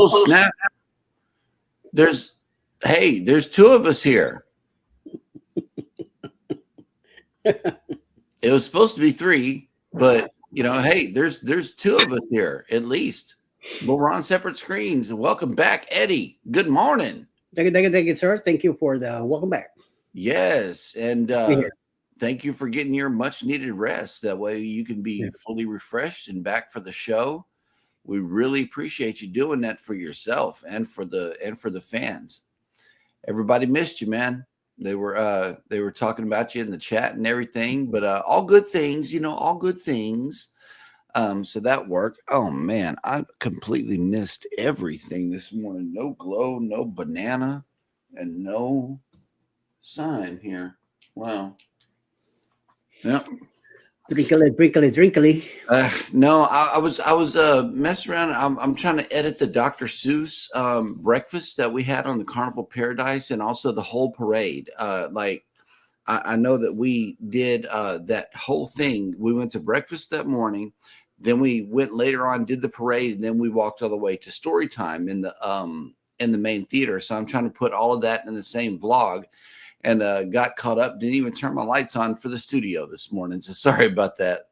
Oh, snap. There's two of us here. It was supposed to be three, but hey, there's two of us here at least. But we're on separate screens. Welcome back, Eddie. Good morning. Thank you, sir. Thank you for the welcome back. Yes, and thank you for getting your much needed rest. That way you can be fully refreshed and back for the show. We really appreciate you doing that for yourself and for the fans. Everybody missed you, man. They were talking about you in the chat and everything, but all good things, all good things. So that worked. Oh man, I completely missed everything this morning. No glow, no banana, and no sign here. Wow. Yep. Drinkly. No, I was messing around. I'm trying to edit the Dr. Seuss breakfast that we had on the Carnival Paradise, and also the whole parade. I know that we did that whole thing. We went to breakfast that morning, then we went later on, did the parade, and then we walked all the way to story time in the main theater. So I'm trying to put all of that in the same vlog. And got caught up, didn't even turn my lights on for the studio this morning. So sorry about that,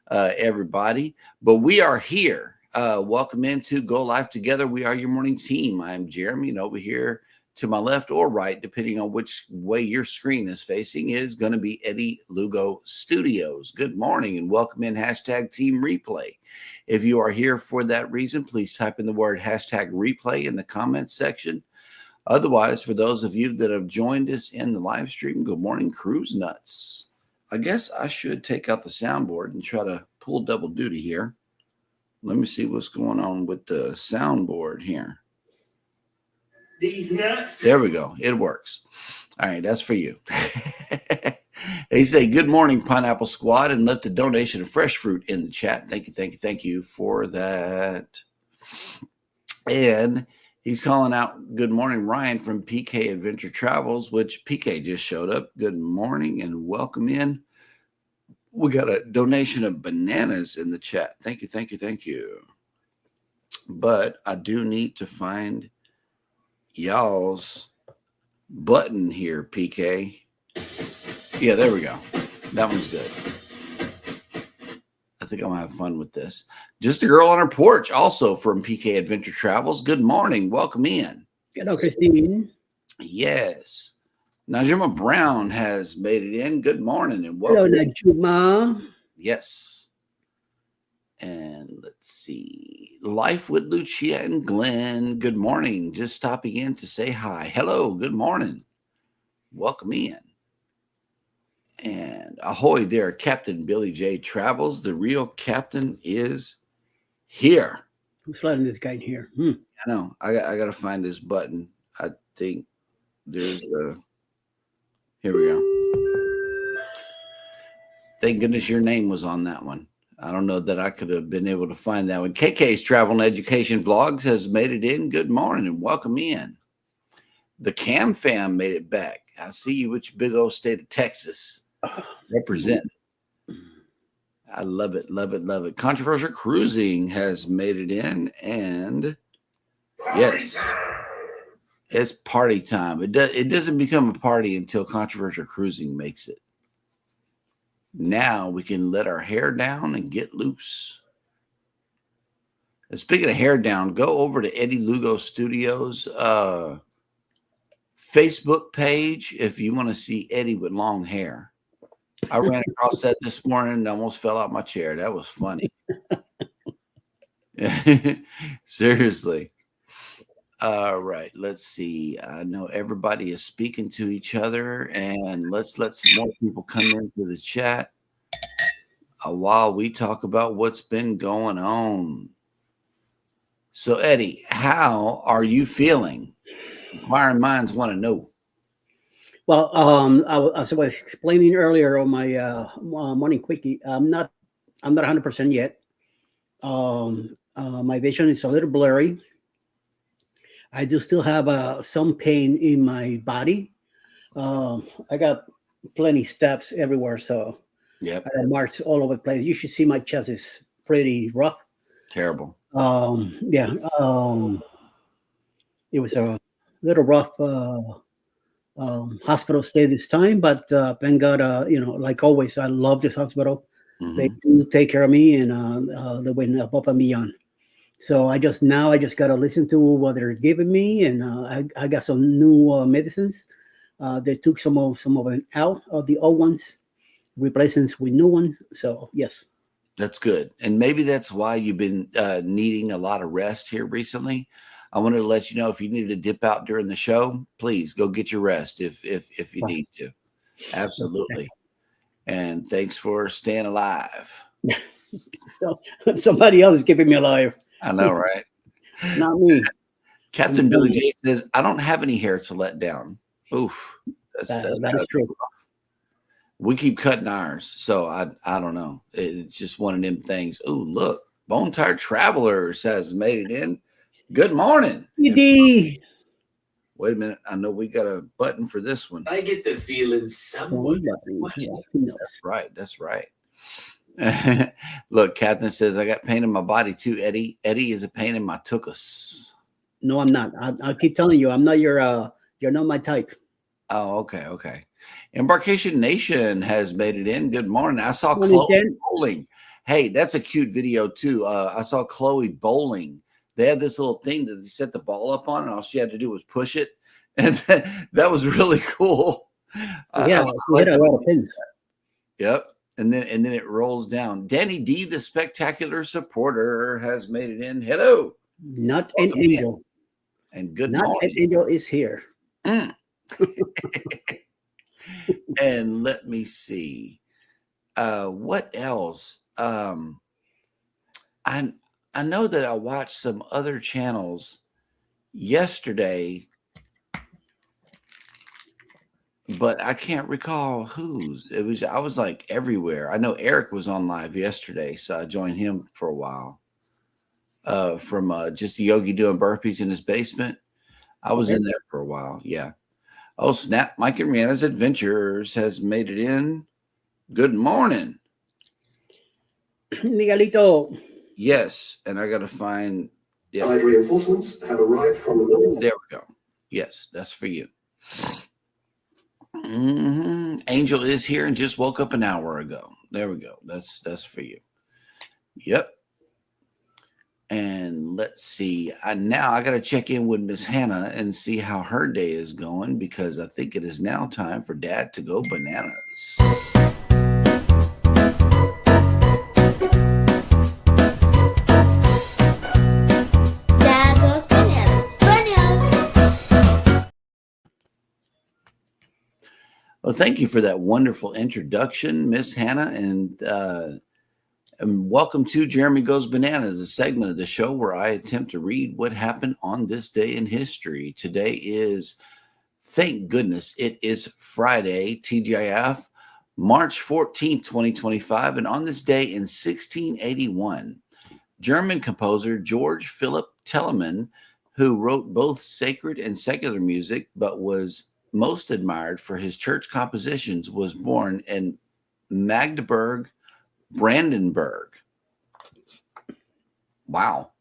everybody. But we are here. Welcome into Go Live Together. We are your morning team. I'm Jeremy, and over here to my left or right, depending on which way your screen is facing, is going to be Eddie Lugo Studios. Good morning and welcome in #Team Replay. If you are here for that reason, please type in the word #replay in the comments section. Otherwise, for those of you that have joined us in the live stream, good morning, Cruise Nuts. I guess I should take out the soundboard and try to pull double duty here. Let me see what's going on with the soundboard here. These nuts. There we go. It works. All right, that's for you. They say, good morning, Pineapple Squad, and left a donation of fresh fruit in the chat. Thank you for that. And he's calling out, good morning, Ryan from PK Adventure Travels, which PK just showed up. Good morning and welcome in. We got a donation of bananas in the chat. Thank you. But I do need to find y'all's button here, PK. Yeah, there we go. That one's good. I think I'm going to have fun with this. Just a girl on her porch, also from PK Adventure Travels. Good morning. Welcome in. Hello, Christine. Yes. Najima Brown has made it in. Good morning and welcome. Hello, Najima. Yes. And let's see. Life with Lucia and Glenn. Good morning. Just stopping in to say hi. Hello. Good morning. Welcome in. And ahoy there, Captain Billy J. Travels. The real captain is here. Who's letting this guy in here? I know. I got to find this button. I think there's a... Here we go. Thank goodness your name was on that one. I don't know that I could have been able to find that one. KK's Travel and Education Vlogs has made it in. Good morning and welcome in. The Cam Fam made it back. I see you with your big old state of Texas. Represent. I love it. Controversial Cruising has made it in. And yes, it's party time. It doesn't become a party until Controversial Cruising makes it. Now we can let our hair down and get loose. And speaking of hair down, go over to Eddie Lugo Studios Facebook page if you want to see Eddie with long hair. I ran across that this morning and almost fell out my chair. That was funny. Seriously. All right, let's see. I know everybody is speaking to each other, and let's let some more people come into the chat while we talk about what's been going on. So, Eddie, how are you feeling? Inquiring minds want to know. Well, as I was explaining earlier on my morning quickie, I'm not 100% yet. My vision is a little blurry. I do still have some pain in my body. I got plenty stabs everywhere, so I got marks all over the place. You should see my chest is pretty rough. Terrible. It was a little rough hospital stay this time, but thank God, like always, I love this hospital. They Mhm. do take care of me, and they went above and beyond. So I just got to listen to what they're giving me, and I got some new medicines. They took some of it out of the old ones, replacing with new ones. So yes, That's good. And maybe that's why you've been needing a lot of rest here recently. I wanted to let you know if you needed to dip out during the show, please go get your rest if you wow. need to. Absolutely. And thanks for staying alive. So, somebody else is keeping me alive, I know, right? not me. I'm Captain telling Billy you, J says, I don't have any hair to let down. Oof. That's that kind is of, true. we keep cutting ours. So I don't know. It's just one of them things. Oh, look, Bone Tired Travelers has made it in. Good morning. And ED. wait a minute. I know we got a button for this one. I get the feeling someone is watching us. That's right. That's right. Look, Captain says, I got pain in my body too, Eddie. Eddie is a pain in my tuchus. No, I'm not. I'll keep telling you, I'm not your. You're not my type. Oh, okay. Okay. Embarkation Nation has made it in. Good morning. I saw Morning, Chloe Jen. bowling. Hey, that's a cute video too. I saw Chloe bowling. They had this little thing that they set the ball up on, and all she had to do was push it. And that was really cool. Yeah, I she like hit a the lot of pins. Yep. And then it rolls down. Danny D, the spectacular supporter, has made it in. Hello. Not an Welcome in. angel. And good Not an morning. angel is here. Mm. And let me see. What else? I I know that I watched some other channels yesterday, but I can't recall whose. It was I was like everywhere. I know Eric was on live yesterday, so I joined him for a while. From just a yogi doing burpees in his basement. I was Okay. in there for a while. Yeah. Oh, snap. Mike and Rihanna's Adventures has made it in. Good morning. Miguelito. Yes. And I got to find. Yeah. Allied reinforcements have arrived from the north. There we go. Yes. That's for you. Angel is here and just woke up an hour ago. There we go. That's for you. Yep. And let's see. Now I got to check in with Miss Hannah and see how her day is going because I think it is now time for Dad to go bananas. Dad goes bananas. Bananas. Well, thank you for that wonderful introduction, Miss Hannah, and welcome to Jeremy Goes Bananas, a segment of the show where I attempt to read what happened on this day in history. Today is, thank goodness, it is Friday, TGIF, March 14th, 2025. And on this day in 1681, German composer George Philipp Telemann, who wrote both sacred and secular music, but was most admired for his church compositions, was born in Magdeburg, Brandenburg. Wow.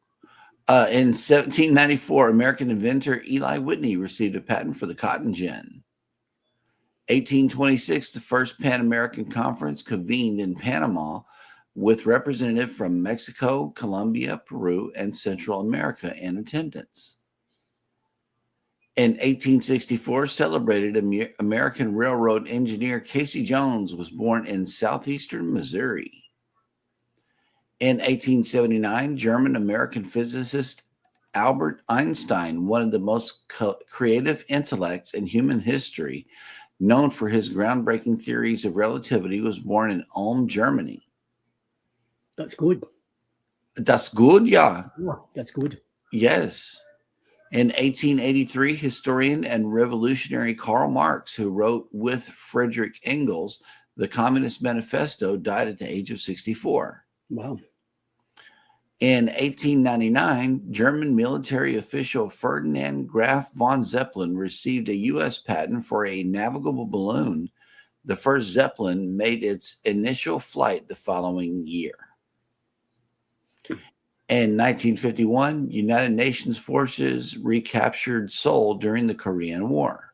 In 1794, American inventor Eli Whitney received a patent for the cotton gin. 1826, the first Pan American Conference convened in Panama with representatives from Mexico, Colombia, Peru, and Central America in attendance. In 1864, celebrated American railroad engineer Casey Jones was born in southeastern Missouri. In 1879, German-American physicist Albert Einstein, one of the most creative intellects in human history, known for his groundbreaking theories of relativity, was born in Ulm, Germany. That's good. That's good, yeah. Oh, that's good. Yes. In 1883, historian and revolutionary Karl Marx, who wrote with Friedrich Engels the Communist Manifesto, died at the age of 64. Wow. In 1899, German military official Ferdinand Graf von Zeppelin received a U.S. patent for a navigable balloon. The first Zeppelin made its initial flight the following year. In 1951, United Nations forces recaptured Seoul during the Korean War.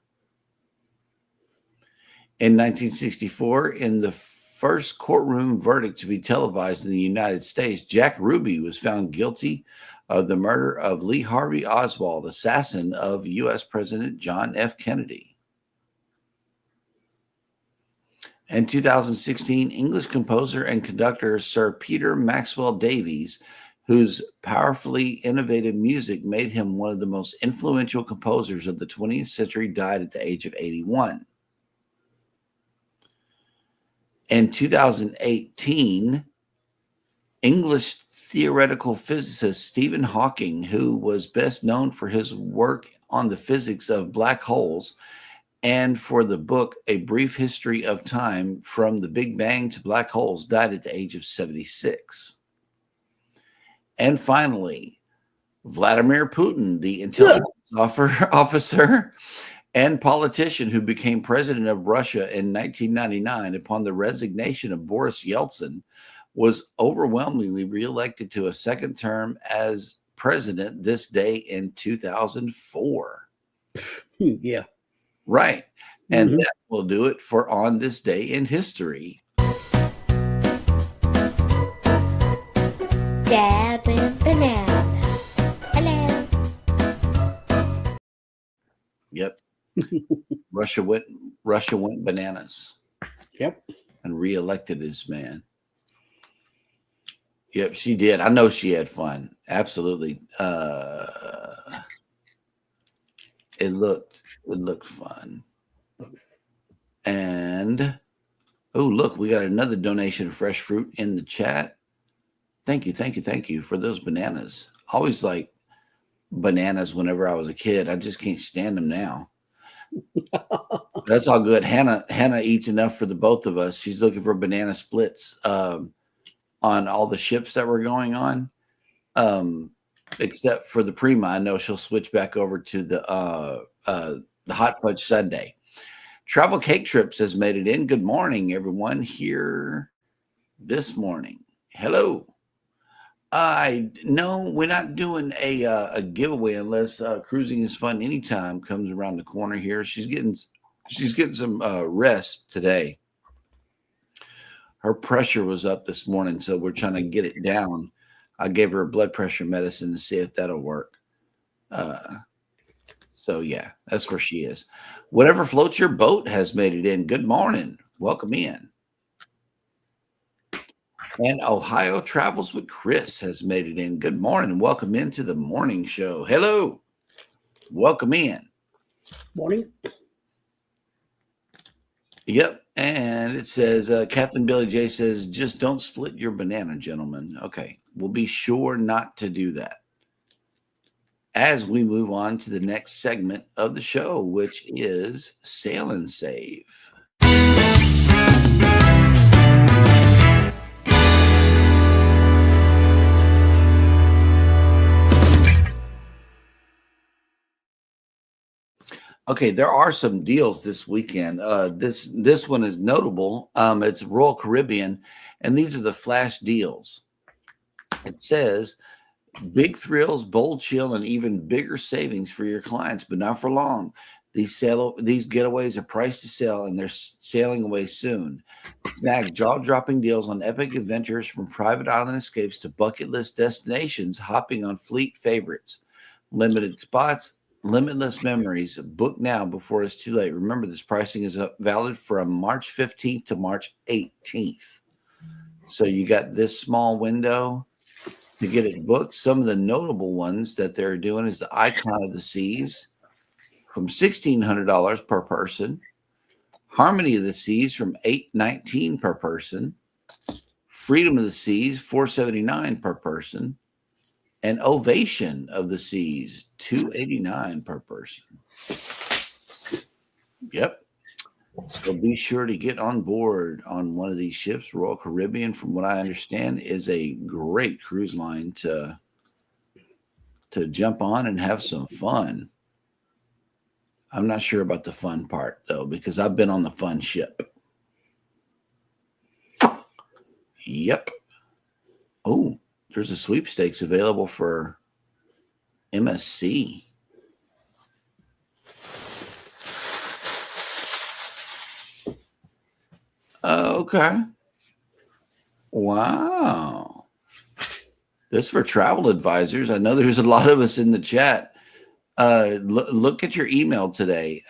In 1964, in the first courtroom verdict to be televised in the United States, Jack Ruby was found guilty of the murder of Lee Harvey Oswald, assassin of U.S. President John F. Kennedy. In 2016, English composer and conductor Sir Peter Maxwell Davies, whose powerfully innovative music made him one of the most influential composers of the 20th century, died at the age of 81. In 2018, English theoretical physicist Stephen Hawking, who was best known for his work on the physics of black holes and for the book A Brief History of Time from the Big Bang to Black Holes, died at the age of 76. And finally, Vladimir Putin, the intelligence officer and politician who became president of Russia in 1999 upon the resignation of Boris Yeltsin, was overwhelmingly reelected to a second term as president this day in 2004. Yeah. Right. And that will do it for On This Day in History. Dad went banana. Hello. Yep. Russia went bananas. Yep. And reelected this man. Yep, she did. I know she had fun. Absolutely. It looked fun. And oh, look, we got another donation of fresh fruit in the chat. Thank you for those bananas. Always like bananas whenever I was a kid. I just can't stand them now. That's all good. Hannah eats enough for the both of us. She's looking for banana splits on all the ships that were going on. Except for the Prima, I know she'll switch back over to the hot fudge sundae. Travel Cake Trips has made it in. Good morning, everyone here this morning. Hello. No, we're not doing a giveaway unless Cruising is Fun Anytime comes around the corner here. She's getting some rest today. Her pressure was up this morning, so we're trying to get it down. I gave her blood pressure medicine to see if that'll work. So yeah, that's where she is. Whatever floats your boat has made it in. Good morning. Welcome in. And Ohio Travels with Chris has made it in. Good morning. Welcome into the morning show. Hello. Welcome in. Morning. Yep. And it says, Captain Billy J says, just don't split your banana, gentlemen. Okay. We'll be sure not to do that. As we move on to the next segment of the show, which is Sail and Save. Okay, there are some deals this weekend. This one is notable. It's Royal Caribbean, and these are the flash deals. It says big thrills, bold chill, and even bigger savings for your clients, but not for long. These getaways are priced to sell, and they're sailing away soon. Snag jaw-dropping deals on epic adventures from private island escapes to bucket list destinations, hopping on fleet favorites. Limited spots, limitless memories. Book now before it's too late. Remember, this pricing is valid from March 15th to March 18th. So you got this small window to get it booked. Some of the notable ones that they're doing is the Icon of the Seas from $1,600 per person. Harmony of the Seas from $819 per person. Freedom of the Seas, $479 per person. And Ovation of the Seas, $289 per person. Yep. So be sure to get on board on one of these ships. Royal Caribbean, from what I understand, is a great cruise line to jump on and have some fun. I'm not sure about the fun part, though, because I've been on the fun ship. Yep. Oh, There's a sweepstakes available for MSC. Okay. Wow. This for travel advisors. I know there's a lot of us in the chat. Look at your email today.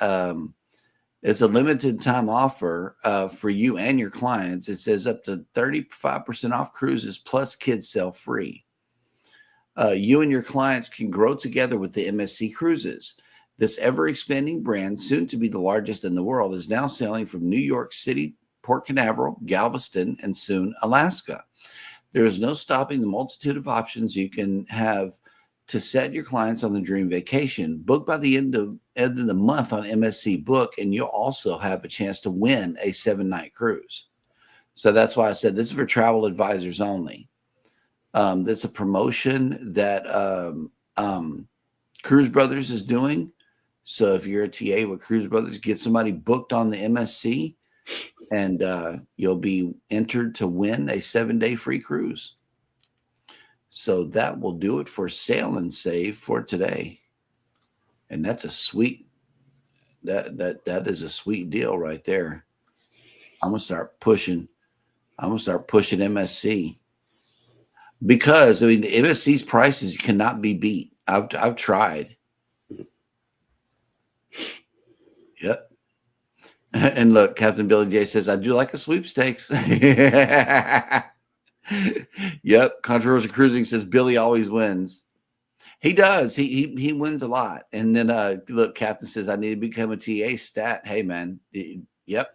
It's a limited time offer for you and your clients. It says up to 35% off cruises plus kids sale free. You and your clients can grow together with the MSC Cruises. This ever-expanding brand, soon to be the largest in the world, is now sailing from New York City, Port Canaveral, Galveston, and soon Alaska. There is no stopping the multitude of options you can have to set your clients on the dream vacation. Book by the end of the month on MSC Book, and you'll also have a chance to win a 7-night cruise. So that's why I said this is for travel advisors only. That's a promotion that Cruise Brothers is doing. So if you're a TA with Cruise Brothers, get somebody booked on the MSC, and you'll be entered to win a 7-day free cruise. So that will do it for Sail and Save for today. And that's a sweet, that is a sweet deal right there. I'm gonna start pushing MSC, because I mean MSC's prices cannot be beat. I've tried. Yep. And look, Captain Billy J says, I do like a sweepstakes. Yep. Controversial Cruising says Billy always wins. He does. He wins a lot. And then look, Captain says, I need to become a TA stat. Hey, man. Yep.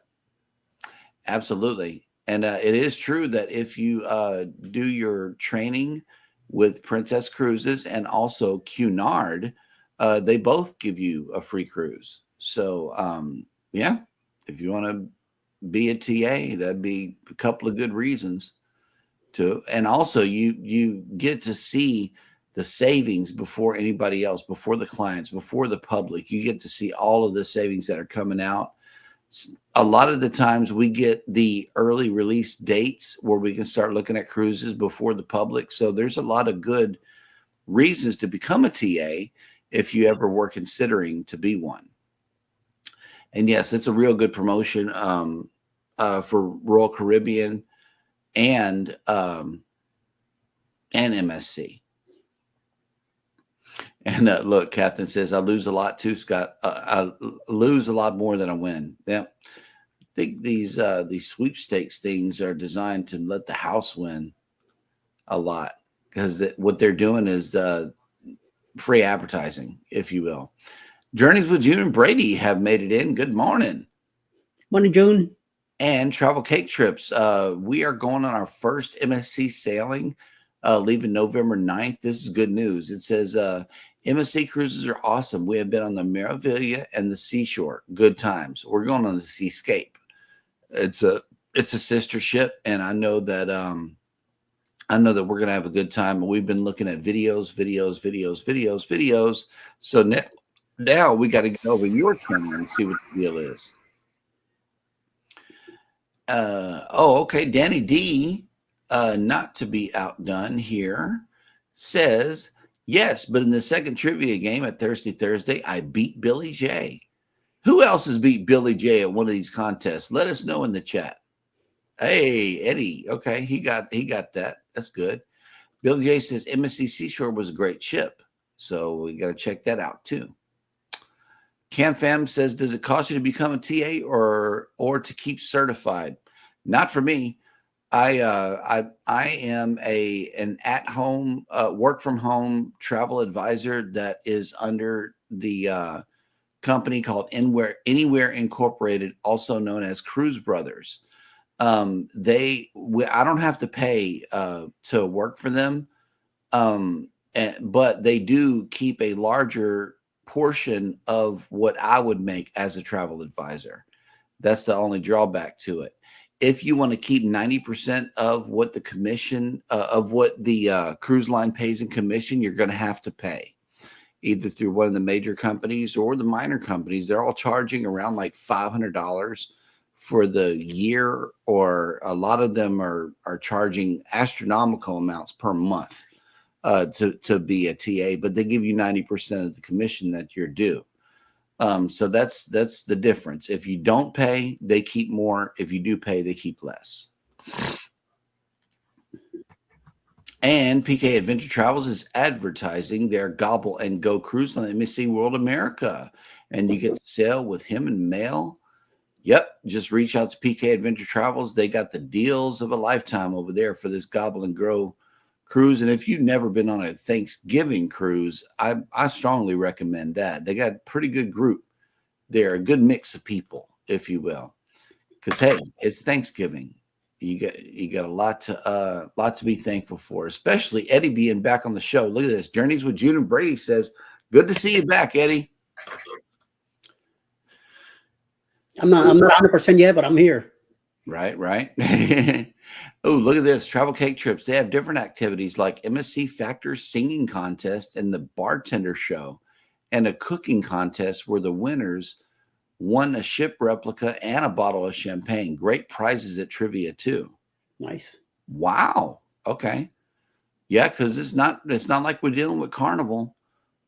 Absolutely. And it is true that if you do your training with Princess Cruises and also Cunard, they both give you a free cruise. So, yeah, if you want to be a TA, that'd be a couple of good reasons to. And also, you get to see the savings before anybody else, before the clients, before the public. You get to see all of the savings that are coming out. A lot of the times we get the early release dates where we can start looking at cruises before the public. So there's a lot of good reasons to become a TA if you ever were considering to be one. And yes, it's a real good promotion for Royal Caribbean and MSC. And look, Captain says, I lose a lot too, Scott. I lose a lot more than I win. Yeah. I think these sweepstakes things are designed to let the house win a lot, because what they're doing is free advertising, if you will. Journeys with June and Brady have made it in. Good morning. Morning, June. And Travel Cake Trips. We are going on our first MSC sailing, leaving November 9th. This is good news. It says, MSC cruises are awesome. We have been on the Meraviglia and the Seashore. Good times. We're going on the Seascape. It's a sister ship, and I know that we're gonna have a good time. We've been looking at videos. So now we got to get over your channel and see what the deal is. Okay. Danny D, not to be outdone here, says, yes, but in the second trivia game at Thirsty Thursday, I beat Billy J. Who else has beat Billy J at one of these contests? Let us know in the chat. Hey, Eddie. Okay, he got that. That's good. Billy J says MSC Seashore was a great ship, so we got to check that out too. Cam Fam says, does it cost you to become a TA or to keep certified? Not for me. I am an at-home, work from home travel advisor that is under the company called Anywhere Incorporated, also known as Cruise Brothers. I don't have to pay to work for them, but they do keep a larger portion of what I would make as a travel advisor. That's the only drawback to it. If you want to keep 90% of what the commission of what the cruise line pays in commission, you're going to have to pay either through one of the major companies or the minor companies. They're all charging around like $500 for the year, or a lot of them are charging astronomical amounts per month to be a TA, but they give you 90% of the commission that you're due. So that's the difference. If you don't pay, they keep more. If you do pay, they keep less. And PK Adventure Travels is advertising their Gobble and Go cruise on MSC World America, and you get to sail with him and mail. Yep, just reach out to PK Adventure Travels. They got the deals of a lifetime over there for this Gobble and Go cruise. And if you've never been on a Thanksgiving cruise, I strongly recommend that. They got a pretty good group. They're a good mix of people, if you will, because hey, it's Thanksgiving. You got a lot to be thankful for, especially Eddie being back on the show. Look at this. Journeys with Jude and Brady says, "Good to see you back, Eddie." I'm not 100% yet, but I'm here. Right. Oh, look at this. Travel Cake Trips. They have different activities like MSC Factors singing contest and the bartender show, and a cooking contest where the winners won a ship replica and a bottle of champagne. Great prizes at trivia too. Nice. Wow. Okay. Yeah, because it's not like we're dealing with Carnival.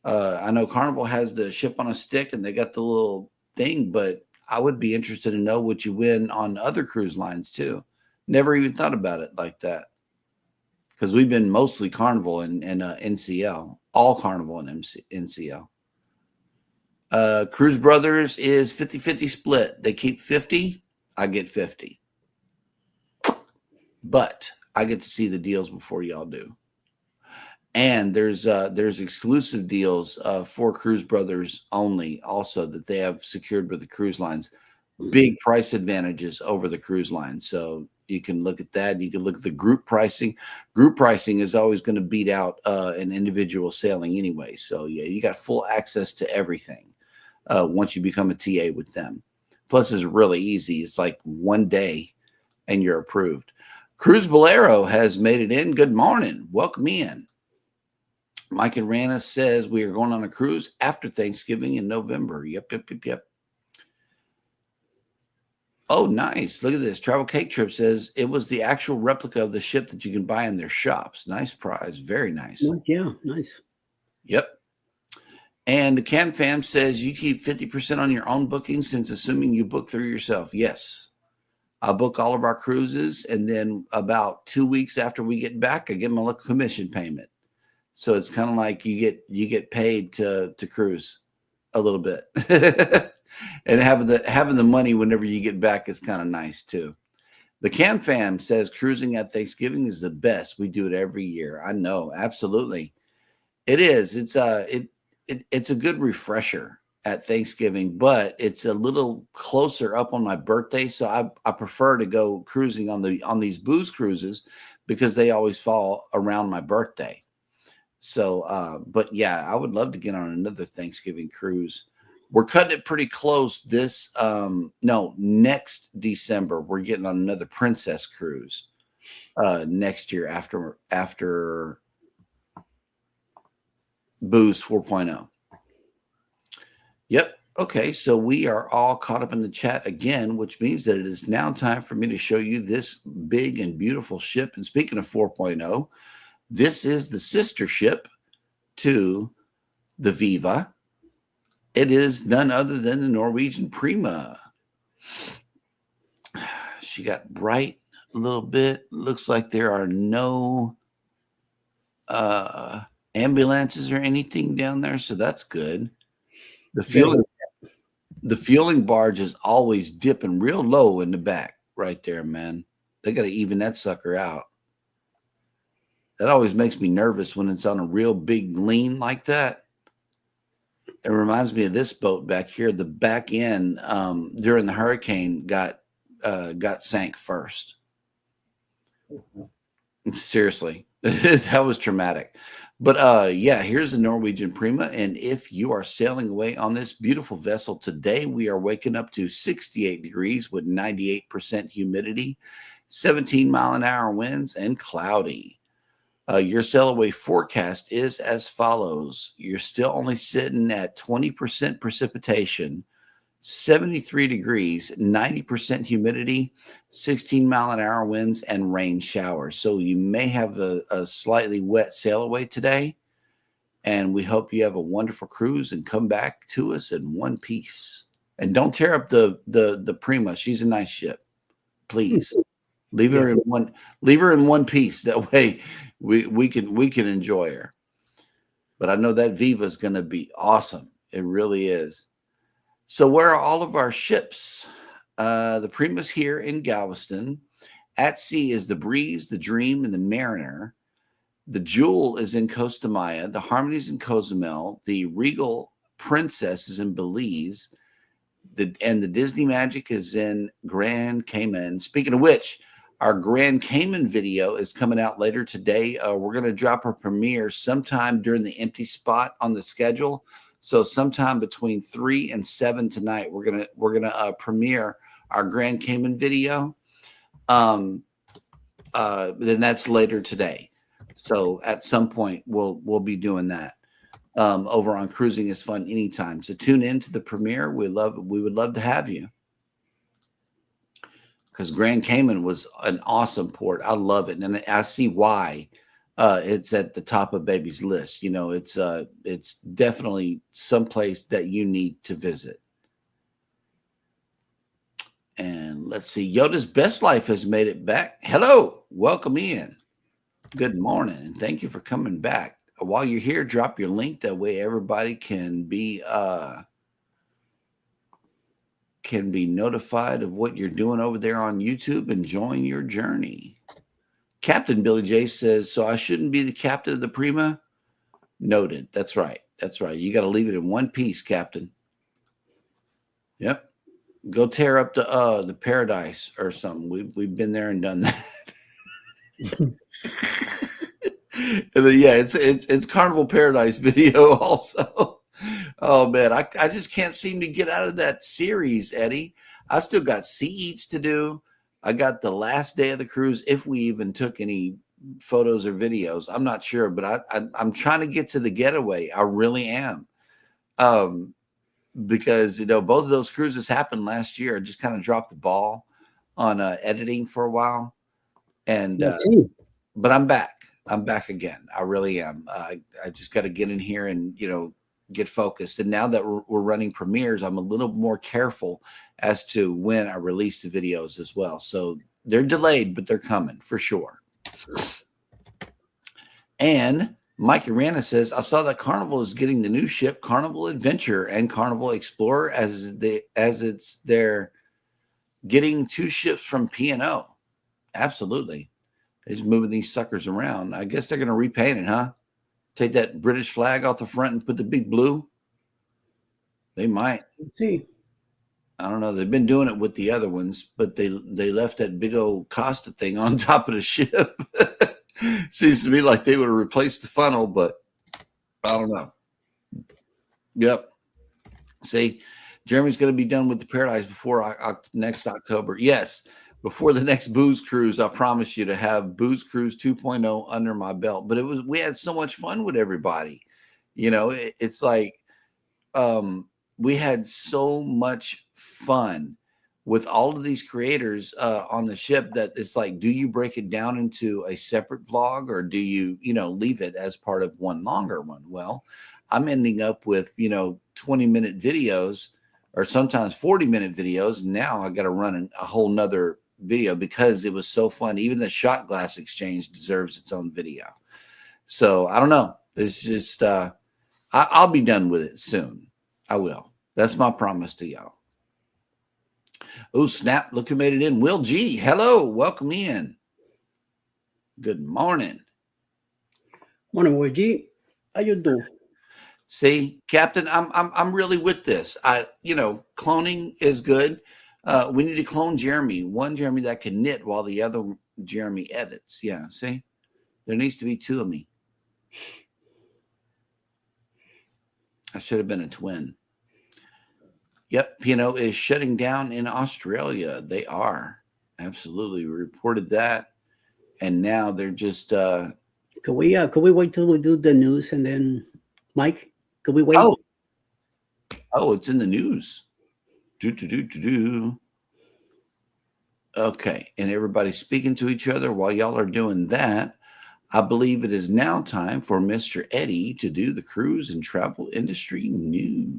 I know Carnival has the ship on a stick and they got the little thing, but I would be interested to know what you win on other cruise lines too. Never even thought about it like that, because we've been mostly Carnival and NCL, all Carnival and NCL. Cruise Brothers is 50-50 split. They keep 50. I get 50. But I get to see the deals before y'all do. And there's exclusive deals for Cruise Brothers only also that they have secured with the cruise lines. Big price advantages over the cruise lines. So you can look at that. You can look at the group pricing. Group pricing is always going to beat out an individual sailing anyway. So yeah, you got full access to everything once you become a TA with them. Plus, it's really easy. It's like one day and you're approved. Cruise Bolero has made it in. Good morning. Welcome in. Mike and Rana says we are going on a cruise after Thanksgiving in November. Yep. Oh, nice. Look at this. Travel Cake Trip says it was the actual replica of the ship that you can buy in their shops. Nice prize. Very nice. Yeah, nice. Yep. And the Cam Fam says you keep 50% on your own booking since assuming you book through yourself. Yes. I book all of our cruises, and then about 2 weeks after we get back, I give them a little commission payment. So it's kind of like you get paid to cruise a little bit. And having the money whenever you get back is kind of nice too. The Cam Fam says cruising at Thanksgiving is the best. We do it every year. I know, absolutely. It is. It's a good refresher at Thanksgiving, but it's a little closer up on my birthday. So I prefer to go cruising on these booze cruises because they always fall around my birthday. So, but yeah, I would love to get on another Thanksgiving cruise. We're cutting it pretty close next December, we're getting on another Princess cruise, next year after Booze 4.0. Yep. Okay. So we are all caught up in the chat again, which means that it is now time for me to show you this big and beautiful ship. And speaking of 4.0, this is the sister ship to the Viva. It is none other than the Norwegian Prima. She got bright a little bit. Looks like there are no ambulances or anything down there, so that's good. The fueling barge is always dipping real low in the back right there, man. They got to even that sucker out. That always makes me nervous when it's on a real big lean like that. It reminds me of this boat back here. The back end during the hurricane got sank first. Seriously, that was traumatic. But yeah, here's the Norwegian Prima. And if you are sailing away on this beautiful vessel today, we are waking up to 68 degrees with 98% humidity, 17-mile-an-hour winds, and cloudy. Your sail away forecast is as follows. You're still only sitting at 20% precipitation, 73 degrees, 90% humidity, 16-mile-an-hour winds, and rain showers. So you may have a slightly wet sail away today. And we hope you have a wonderful cruise and come back to us in one piece. And don't tear up the Prima. She's a nice ship. Please leave her in one piece. That way we can enjoy her. But I know that Viva is going to be awesome. It really is. So where are all of our ships? The Prima's here in Galveston. At sea is the Breeze, the Dream, and the Mariner. The Jewel is in Costa Maya. The Harmony is in Cozumel. The Regal Princess is in Belize. And the Disney Magic is in Grand Cayman. Speaking of which, our Grand Cayman video is coming out later today. We're going to drop our premiere sometime during the empty spot on the schedule. So sometime between 3 and 7 tonight, we're gonna premiere our Grand Cayman video. Then that's later today. So at some point we'll be doing that over on Cruising is Fun Anytime. So tune in to the premiere. We would love to have you, because Grand Cayman was an awesome port. I love it, and I see why it's at the top of Baby's list. You know, it's definitely someplace that you need to visit. And let's see, Yoda's Best Life has made it back. Hello, welcome in. Good morning, and thank you for coming back. While you're here, drop your link. That way everybody can be notified of what you're doing over there on YouTube and join your journey. Captain Billy J says, so I shouldn't be the captain of the Prima? Noted. That's right. That's right. You got to leave it in one piece, Captain. Yep. Go tear up the Paradise or something. We've been there and done that. And then, yeah, it's Carnival Paradise video also. Oh man, I just can't seem to get out of that series, Eddie. I still got sea eats to do. I got the last day of the cruise, if we even took any photos or videos. I'm not sure, but I'm trying to get to the getaway. I really am. Because, you know, both of those cruises happened last year. I just kind of dropped the ball on editing for a while. And but I'm back. I'm back again. I really am. I just got to get in here and, you know, get focused. And now that we're running premieres, I'm a little more careful as to when I release the videos as well. So they're delayed, but they're coming for sure. And Mike Arana says, I saw that Carnival is getting the new ship Carnival Adventure and Carnival Explorer they're getting 2 ships from P&O. Absolutely. They're just moving these suckers around. I guess they're going to repaint it, huh? Take that British flag off the front and put the big blue. They might. Let's see. I don't know. They've been doing it with the other ones, but they left that big old Costa thing on top of the ship. Seems to me like they would have replaced the funnel, but I don't know. Yep. See, Jeremy's going to be done with the Paradise before next October. Yes. Before the next Booze Cruise, I promise you to have Booze Cruise 2.0 under my belt. But we had so much fun with everybody. You know, it's like we had so much fun with all of these creators on the ship that it's like, do you break it down into a separate vlog, or do you leave it as part of one longer one? Well, I'm ending up with 20-minute videos, or sometimes 40-minute videos. Now I got to run a whole nother video because it was so fun. Even the shot glass exchange deserves its own video. So I don't know. It's just I'll be done with it soon. I will. That's my promise to y'all. Oh, snap. Look who made it in. Will G. Hello. Welcome in. Good morning. Morning, Will G. How you doing? See, Captain, I'm really with this. Cloning is good. We need to clone Jeremy. One Jeremy that can knit while the other Jeremy edits. Yeah, see? There needs to be 2 of me. I should have been a twin. Yep, P&O is shutting down in Australia. They are. Absolutely. We reported that. And now they're just Could we wait till we do the news and then Mike? Could we wait? Oh, it's in the news. Do, do, do, do, do. Okay, and everybody's speaking to each other while y'all are doing that. I believe it is now time for Mr. Eddie to do the cruise and travel industry news.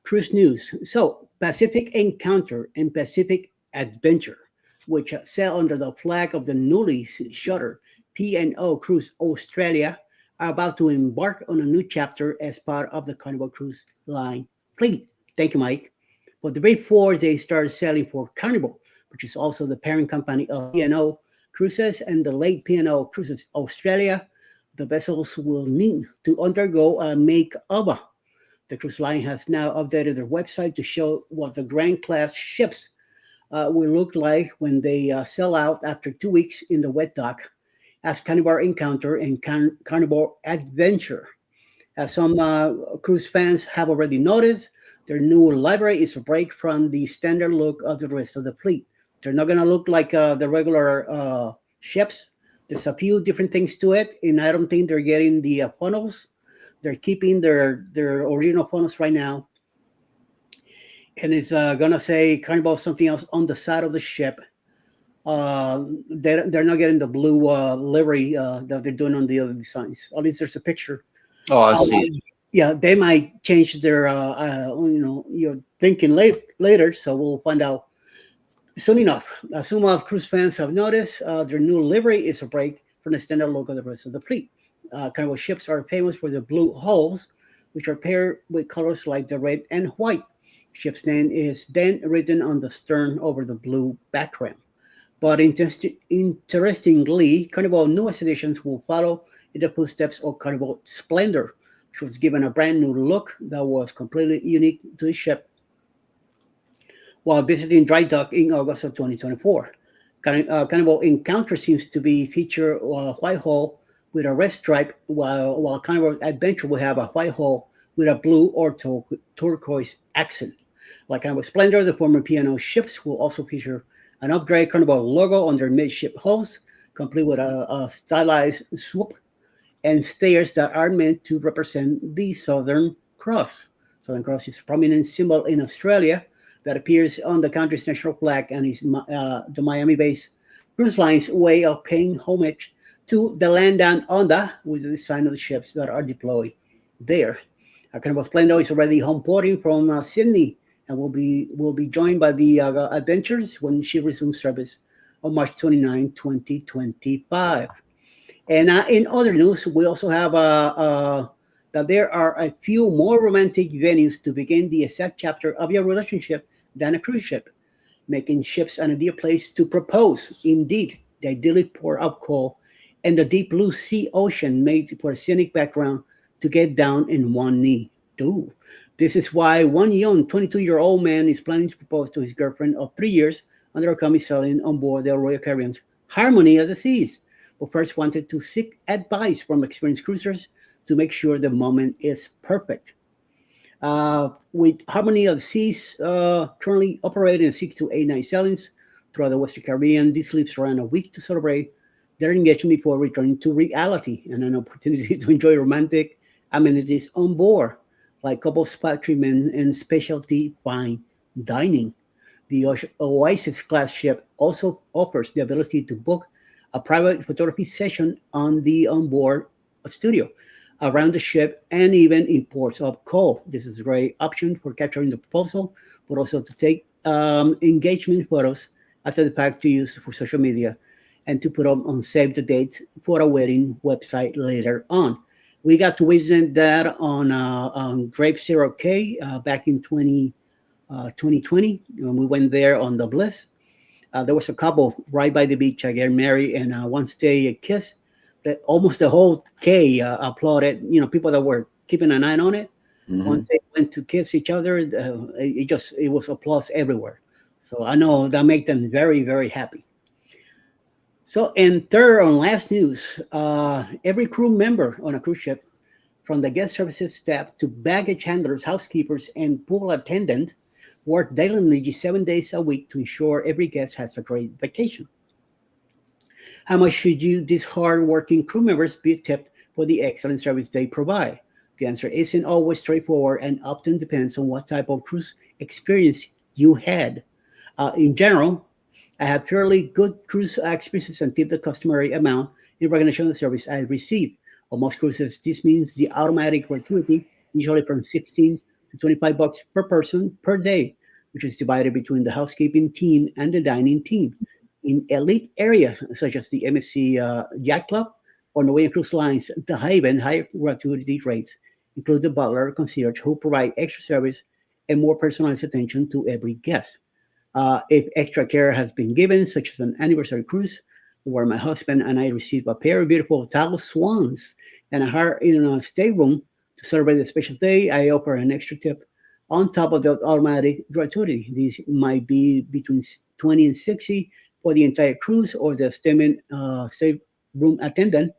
Cruise news. So, Pacific Encounter and Pacific Adventure, which sail under the flag of the newly shuttered P&O Cruise Australia, are about to embark on a new chapter as part of the Carnival Cruise Line fleet. Thank you, Mike. But the day before they started sailing for Carnival, which is also the parent company of P&O Cruises and the late P&O Cruises Australia, the vessels will need to undergo a makeover. The cruise line has now updated their website to show what the Grand Class ships will look like when they sell out after 2 weeks in the wet dock as Carnival Encounter and Carnival Adventure. As some cruise fans have already noticed, their new livery is a break from the standard look of the rest of the fleet. They're not going to look like the regular ships. There's a few different things to it, and I don't think they're getting the funnels. They're keeping their original funnels right now. And it's going to say Carnival something else on the side of the ship. They're not getting the blue livery that they're doing on the other designs. At least there's a picture. Oh, I see it. Yeah, they might change their, you're thinking later, so we'll find out soon enough. Some of cruise fans have noticed their new livery is a break from the standard look of the rest of the fleet. Carnival ships are famous for the blue hulls, which are paired with colors like the red and white. Ship's name is then written on the stern over the blue background. But interestingly, Carnival newest editions will follow in the footsteps of Carnival Splendor, which was given a brand new look that was completely unique to the ship while visiting dry dock in August of 2024. Carnival Encounter seems to be feature white hull with a red stripe, while Carnival Adventure will have a white hull with a blue or turquoise accent. Like Carnival Splendor, the former P&O ships will also feature an upgrade Carnival logo on their midship hulls, complete with a stylized swoop and stairs that are meant to represent the Southern Cross. Southern Cross is a prominent symbol in Australia that appears on the country's national flag and is the Miami-based cruise line's way of paying homage to the land down under with the design of the ships that are deployed there. Carnival Splendor is already home porting from Sydney and will be joined by the Adventures when she resumes service on March 29, 2025. And in other news, we also have that there are a few more romantic venues to begin the exact chapter of your relationship than a cruise ship, making ships an ideal place to propose. Indeed, the idyllic port-up call and the deep blue sea ocean made for a scenic background to get down in one knee. Ooh. This is why one young 22-year-old man is planning to propose to his girlfriend of 3 years under a coming sailing on board the Royal Caribbean's Harmony of the Seas, but first wanted to seek advice from experienced cruisers to make sure the moment is perfect. With Harmony of the Seas currently operating 6 to 8 night sailings throughout the Western Caribbean, this leaves around a week to celebrate their engagement before returning to reality and an opportunity to enjoy romantic amenities on board, like couple spa treatment and specialty fine dining. The Oasis class ship also offers the ability to book a private photography session on the onboard studio around the ship and even in ports of call. This is a great option for capturing the proposal, but also to take engagement photos after the fact to use for social media and to put on save the date for a wedding website later on. We got to witness that on Grape Zero K back in 2020 when we went there on the Bliss. There was a couple right by the beach, getting married, and once they kissed, that almost the whole K applauded. You know, people that were keeping an eye on it. Mm-hmm. Once they went to kiss each other, it was applause everywhere. So I know that made them very, very happy. So, and third on last news, every crew member on a cruise ship from the guest services staff to baggage handlers, housekeepers, and pool attendant, work diligently 7 days a week to ensure every guest has a great vacation. How much should these hard-working crew members be tipped for the excellent service they provide? The answer isn't always straightforward and often depends on what type of cruise experience you had. In general, I have fairly good cruise experiences and tip the customary amount in recognition of the service I receive. On most cruises, this means the automatic gratuity, usually from 16 to 25 bucks per person per day, which is divided between the housekeeping team and the dining team. In elite areas such as the MSC Yacht Club or Norwegian Cruise Lines, the high gratuity rates include the butler concierge who provide extra service and more personalized attention to every guest. If extra care has been given, such as an anniversary cruise, where my husband and I received a pair of beautiful towel swans and a heart in a stateroom to celebrate the special day, I offer an extra tip on top of the automatic gratuity. These might be between 20 and 60 for the entire cruise or the state room attendant,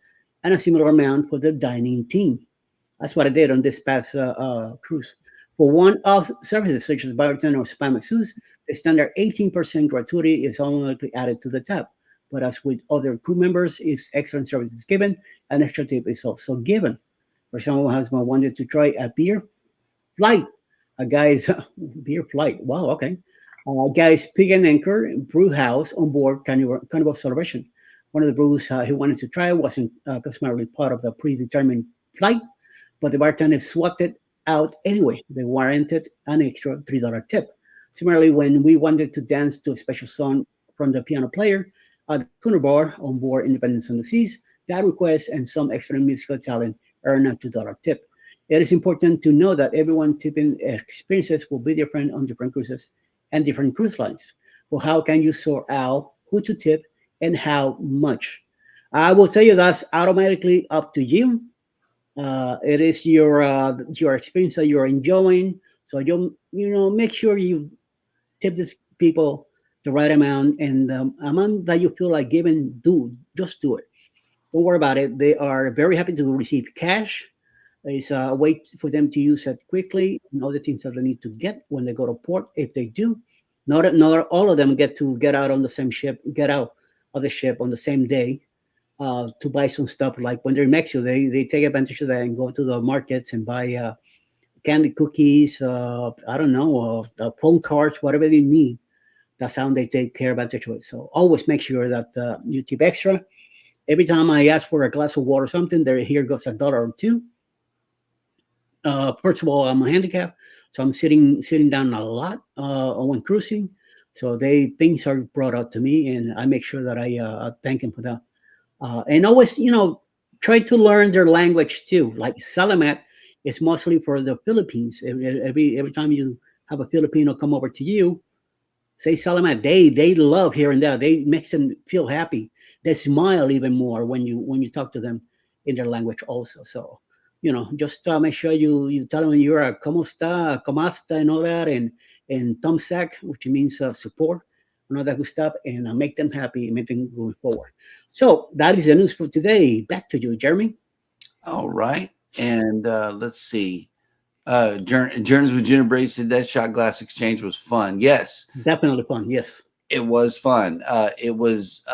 and a similar amount for the dining team. That's what I did on this past cruise. For one-off services such as bartender or spa masseuse, the standard 18% gratuity is automatically added to the tab. But as with other crew members, if excellent service is given, an extra tip is also given. For someone who has wanted to try a beer flight, a guy's beer flight. Wow, okay. Guy's Pig and Anchor brew house on board Carnival Celebration. One of the brews he wanted to try wasn't customarily part of the predetermined flight, but the bartender swapped it out anyway. They warranted an extra $3 tip. Similarly, when we wanted to dance to a special song from the piano player at the Cooner Bar on board Independence on the Seas, that request and some extra musical talent earn a $2 tip. It is important to know that everyone tipping experiences will be different on different cruises and different cruise lines. Well, how can you sort out who to tip and how much? I will tell you that's automatically up to you. It is your experience that you're enjoying. So you make sure you tip these people the right amount, and the amount that you feel like giving, just do it. Don't worry about it. They are very happy to receive cash. It's a way for them to use it quickly and all the things that they need to get when they go to port. If they do, not all of them get out on the same ship, get out of the ship on the same day to buy some stuff. Like when they're in Mexico, they take advantage of that and go to the markets and buy candy cookies, I don't know, phone cards, whatever they need. That's how they take care of advantage of it. So always make sure that you tip extra. Every time I ask for a glass of water or something, here goes $1 or $2. First of all, I'm a handicap, so I'm sitting down a lot when cruising. So things are brought out to me, and I make sure that I thank them for that. And always, try to learn their language too. Like Salamat is mostly for the Philippines. Every time you have a Filipino come over to you, say Salamat. They love hearing that. They makes them feel happy. They smile even more when you talk to them in their language also. So just make sure you tell them you're a como está, como hasta, and all that, and thumbsack, which means support, and all that good stuff, and make them happy and make them going forward. So that is the news for today. Back to you, Jeremy. All right, and let's see. Journeys with Junior Brady said that shot glass exchange was fun. Yes, definitely fun. Yes, it was fun. It was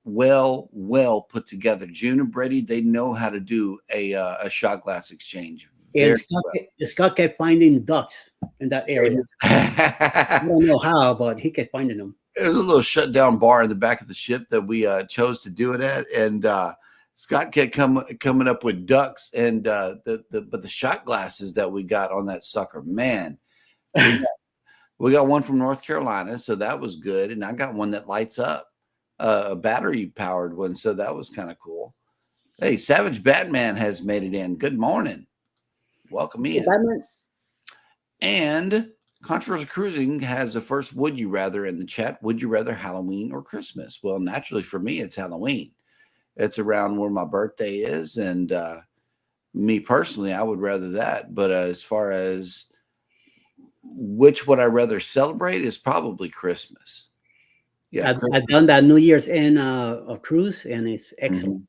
well put together. Junior Brady, they know how to do a shot glass exchange. And Scott kept finding ducks in that area. I don't know how, but he kept finding them. It was a little shutdown bar in the back of the ship that we chose to do it at, and Scott kept coming up with ducks and but the shot glasses that we got on that sucker, man. We got one from North Carolina, so that was good, and I got one that lights up, a battery powered one, so that was kind of cool. Hey, Savage Batman has made it in. Good morning, welcome in. Batman. And Controversial Cruising has the first would you rather in the chat. Would you rather Halloween or Christmas? Well, naturally for me, it's Halloween. It's around where my birthday is, and me personally, I would rather that. But as far as which would I rather celebrate is probably Christmas. Yeah, I've done that New Year's in a cruise, and it's excellent.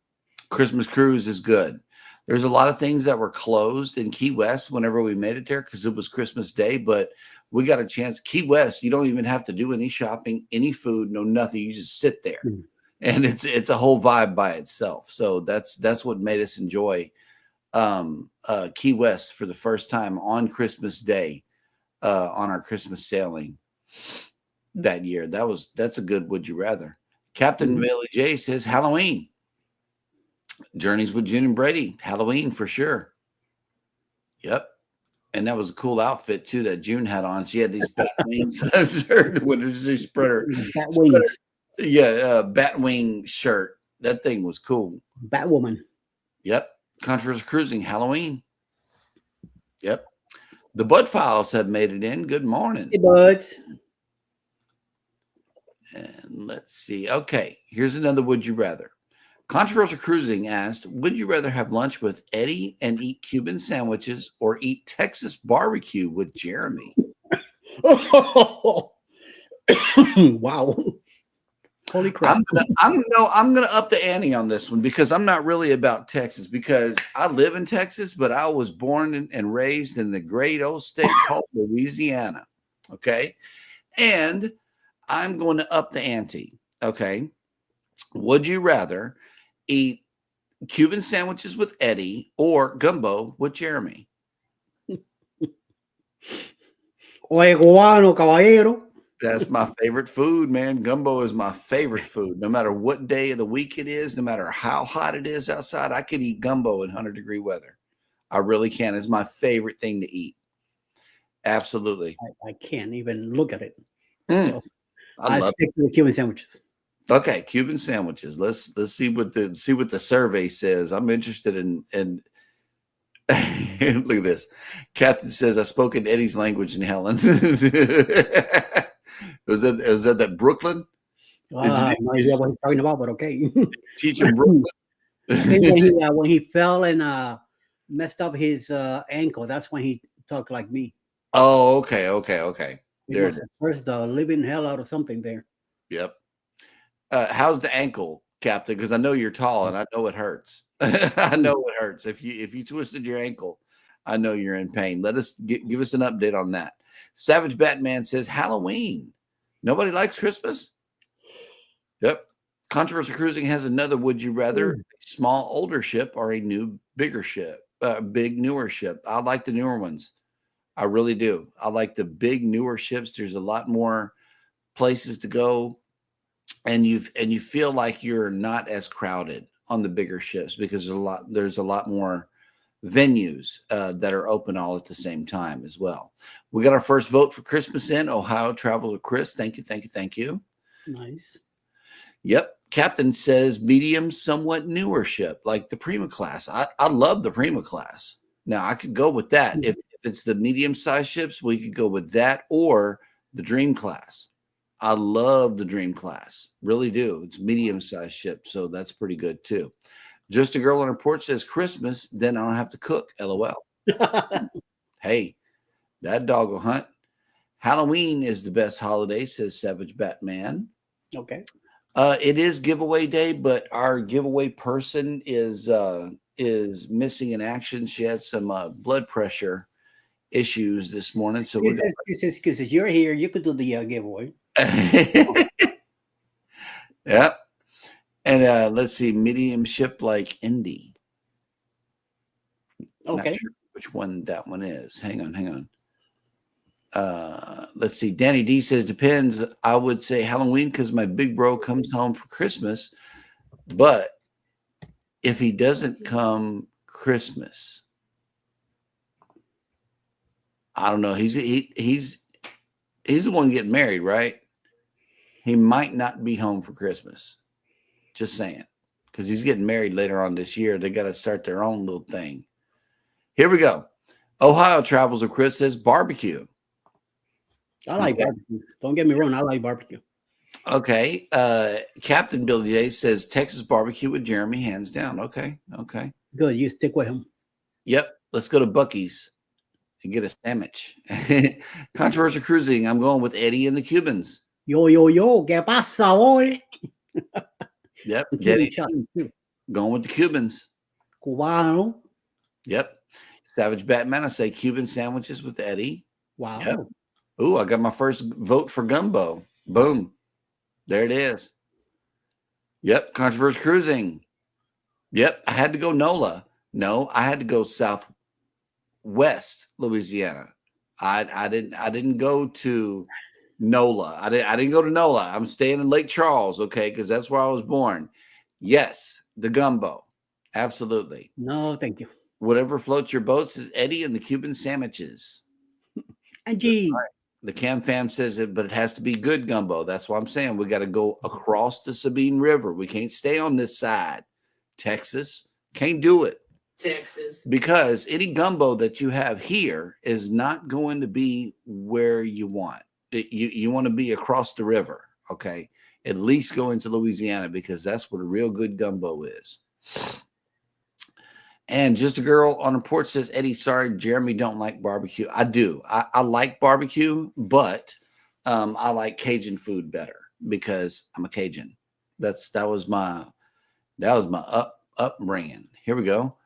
Christmas cruise is good. There's a lot of things that were closed in Key West whenever we made it there because it was Christmas Day, but we got a chance. Key West, you don't even have to do any shopping, any food, no nothing. You just sit there, and it's a whole vibe by itself. So that's what made us enjoy Key West for the first time on Christmas Day, on our Christmas sailing that year. That's a good would you rather. Captain Billy J says Halloween. Journeys with June and Brady, Halloween for sure. Yep. And that was a cool outfit too that June had on. She had these bat wings. Winter spreader. Bat wings. Yeah, bat wing shirt. That thing was cool. Batwoman. Yep. Controversial Cruising, Halloween. Yep. The Bud Files have made it in. Good morning. Hey, buds. And let's see. Okay, here's another would you rather. Controversial Cruising asked, would you rather have lunch with Eddie and eat Cuban sandwiches or eat Texas barbecue with Jeremy? Wow. Holy crap. I'm gonna up the ante on this one because I'm not really about Texas because I live in Texas, but I was born and raised in the great old state called Louisiana. Okay. And I'm going to up the ante. Okay. Would you rather eat Cuban sandwiches with Eddie or gumbo with Jeremy? Oye, cubano, caballero. That's my favorite food, man. Gumbo is my favorite food. No matter what day of the week it is, no matter how hot it is outside, I could eat gumbo in 100-degree weather. I really can. It's my favorite thing to eat. Absolutely. I can't even look at it. So, I stick to the Cuban sandwiches. Okay, Cuban sandwiches. Let's see what the survey says. I'm interested in look at this. Captain says I spoke in Eddie's language in Helen. was that Brooklyn? I have no idea what he's talking about, but okay. Teach him Brooklyn. I think when he fell and messed up his ankle, that's when he talked like me. Oh, okay. There's first the living hell out of something there. Yep. How's the ankle, Captain? Because I know you're tall and I know it hurts. I know it hurts. If you twisted your ankle, I know you're in pain. Let us give us an update on that. Savage Batman says Halloween. Nobody likes Christmas. Yep. Controversial Cruising has another. Would you rather a small older ship or a new bigger ship? Big newer ship. I like the newer ones. I really do. I like the big newer ships. There's a lot more places to go. And you feel like you're not as crowded on the bigger ships because there's a lot more venues that are open all at the same time as well. We got our first vote for Christmas in Ohio Travels with Chris. Thank you. Nice. Yep. Captain says medium, somewhat newer ship like the Prima class. I love the Prima class. Now I could go with that. If it's the medium sized ships, we could go with that or the Dream class. I love the Dream class. Really do. It's medium-sized ship, so that's pretty good too. Just a girl on her porch says Christmas, then I don't have to cook. LOL. Hey, that dog will hunt. Halloween is the best holiday, says Savage Batman. Okay. It is giveaway day, but our giveaway person is missing in action. She had some blood pressure issues this morning. So excuses. You're here. You could do the giveaway. Yep. And let's see, medium ship like Indy. Okay. Not sure which one that one is. Hang on. Let's see. Danny D says depends. I would say Halloween because my big bro comes home for Christmas. But if he doesn't come Christmas, I don't know. He's the one getting married, right? He might not be home for Christmas. Just saying. Because he's getting married later on this year. They got to start their own little thing. Here we go. Ohio Travels with Chris says barbecue. I like barbecue. Don't get me wrong. I like barbecue. Okay. Captain Billy J says Texas barbecue with Jeremy, hands down. Okay. Good. You stick with him. Yep. Let's go to Buc-ee's and get a sandwich. Controversial Cruising. I'm going with Eddie and the Cubans. Yo, ¿qué pasa, boy? Yep. Eddie, going with the Cubans. Cubano. Yep. Savage Batman, I say Cuban sandwiches with Eddie. Wow. Yep. Ooh, I got my first vote for gumbo. Boom. There it is. Yep. Controversial cruising. Yep. I had to go NOLA. No, I had to go Southwest Louisiana. I didn't go to NOLA. I didn't go to NOLA. I'm staying in Lake Charles, okay, because that's where I was born. Yes, the gumbo. Absolutely. No, thank you. Whatever floats your boats is Eddie and the Cuban sandwiches. Angie. Right. The Cam Fam says it, but it has to be good gumbo. That's what I'm saying. We got to go across the Sabine River. We can't stay on this side. Texas can't do it. Texas. Because any gumbo that you have here is not going to be where you want. You want to be across the river, okay? At least go into Louisiana because that's where the real good gumbo is. And just a girl on the porch says, Eddie, sorry, Jeremy don't like barbecue. I do. I like barbecue, but I like Cajun food better because I'm a Cajun. That was my upbringing. Here we go.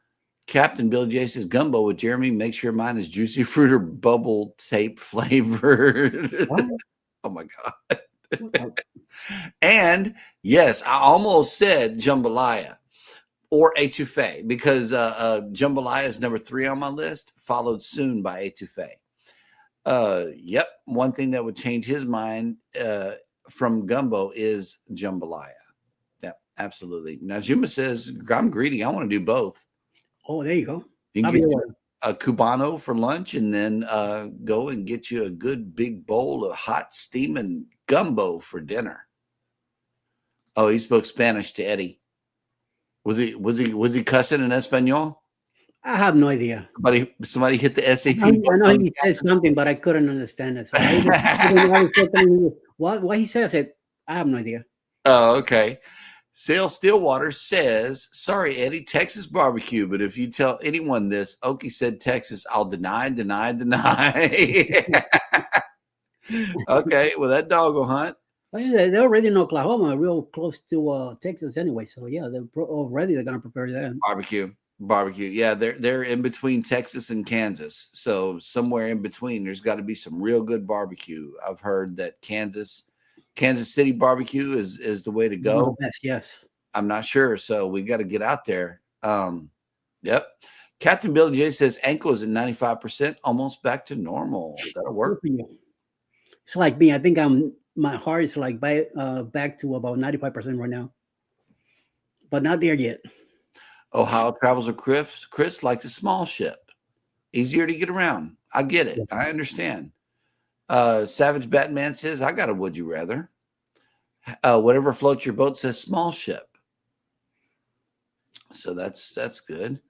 Captain Billy J says, gumbo with Jeremy. Make sure mine is juicy fruit or bubble tape flavored. Oh my God. And yes, I almost said jambalaya or etouffee because jambalaya is number 3 on my list, followed soon by etouffee. Yep. One thing that would change his mind from gumbo is jambalaya. Yeah, absolutely. Now, Juma says, I'm greedy. I want to do both. Oh, there you go. You can get a Cubano for lunch and then go and get you a good big bowl of hot steaming gumbo for dinner. Oh, he spoke Spanish to Eddie. Was he cussing in Espanol? I have no idea. Somebody hit the SAT. I know he said something, but I couldn't understand it. So what he says, I have no idea. Oh, okay. Sale Stillwater says, sorry, Eddie, Texas barbecue. But if you tell anyone this, Okie said Texas, I'll deny. Okay, well, that dog will hunt. Well, they're already in Oklahoma, real close to Texas anyway. So, yeah, they're going to prepare that. Barbecue. Yeah, they're in between Texas and Kansas. So somewhere in between, there's got to be some real good barbecue. I've heard that Kansas City barbecue is the way to go. Yes. I'm not sure. So we got to get out there. Yep. Captain Billy J says ankle is at 95%, almost back to normal. That'll work. It's like me. I think my heart is like back to about 95% right now, but not there yet. Ohio travels with Chris likes a small ship. Easier to get around. I get it. I understand. Savage Batman says, I got a would you rather. Whatever floats your boat says small ship. So that's good.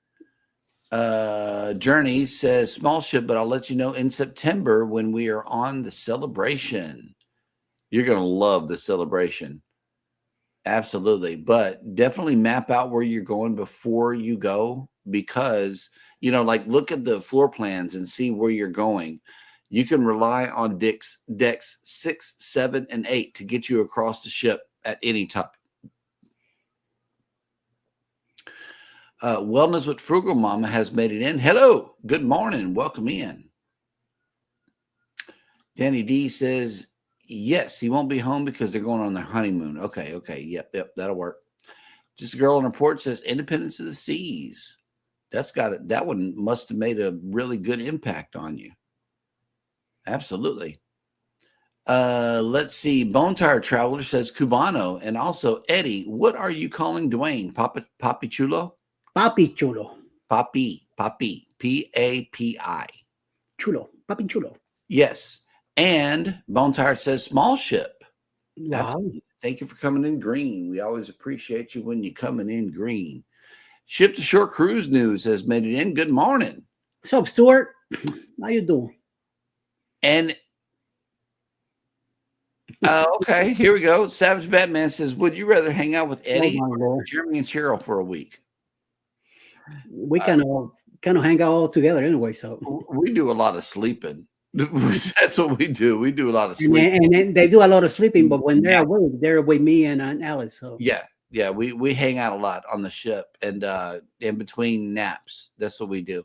Journey says small ship, but I'll let you know in September when we are on the celebration. You're going to love the celebration. Absolutely. But definitely map out where you're going before you go because, look at the floor plans and see where you're going. You can rely on decks 6, 7, and 8 to get you across the ship at any time. Wellness with Frugal Mama has made it in. Hello. Good morning. Welcome in. Danny D says, yes, he won't be home because they're going on their honeymoon. Okay. Yep, that'll work. Just a girl on her porch says Independence of the Seas. That one must have made a really good impact on you. Absolutely. Let's see. Bone Tired Traveler says Cubano. And also, Eddie, what are you calling Dwayne? Papi Chulo? Papi Chulo. Papi. P-A-P-I. Chulo. Papi Chulo. Yes. And Bone Tired says small ship. Wow. Absolutely. Thank you for coming in green. We always appreciate you when you're coming in green. Ship to Shore Cruise News has made it in. Good morning. What's up, Stuart? How you doing? And okay, here we go. Savage Batman says, would you rather hang out with Eddie or Jeremy and Cheryl for a week? We kind of hang out all together anyway. So we do a lot of sleeping. That's what we do. We do a lot of sleeping. And they do a lot of sleeping, but when they're away, they're with me and Alice. So yeah, Yeah, we hang out a lot on the ship and in between naps. That's what we do.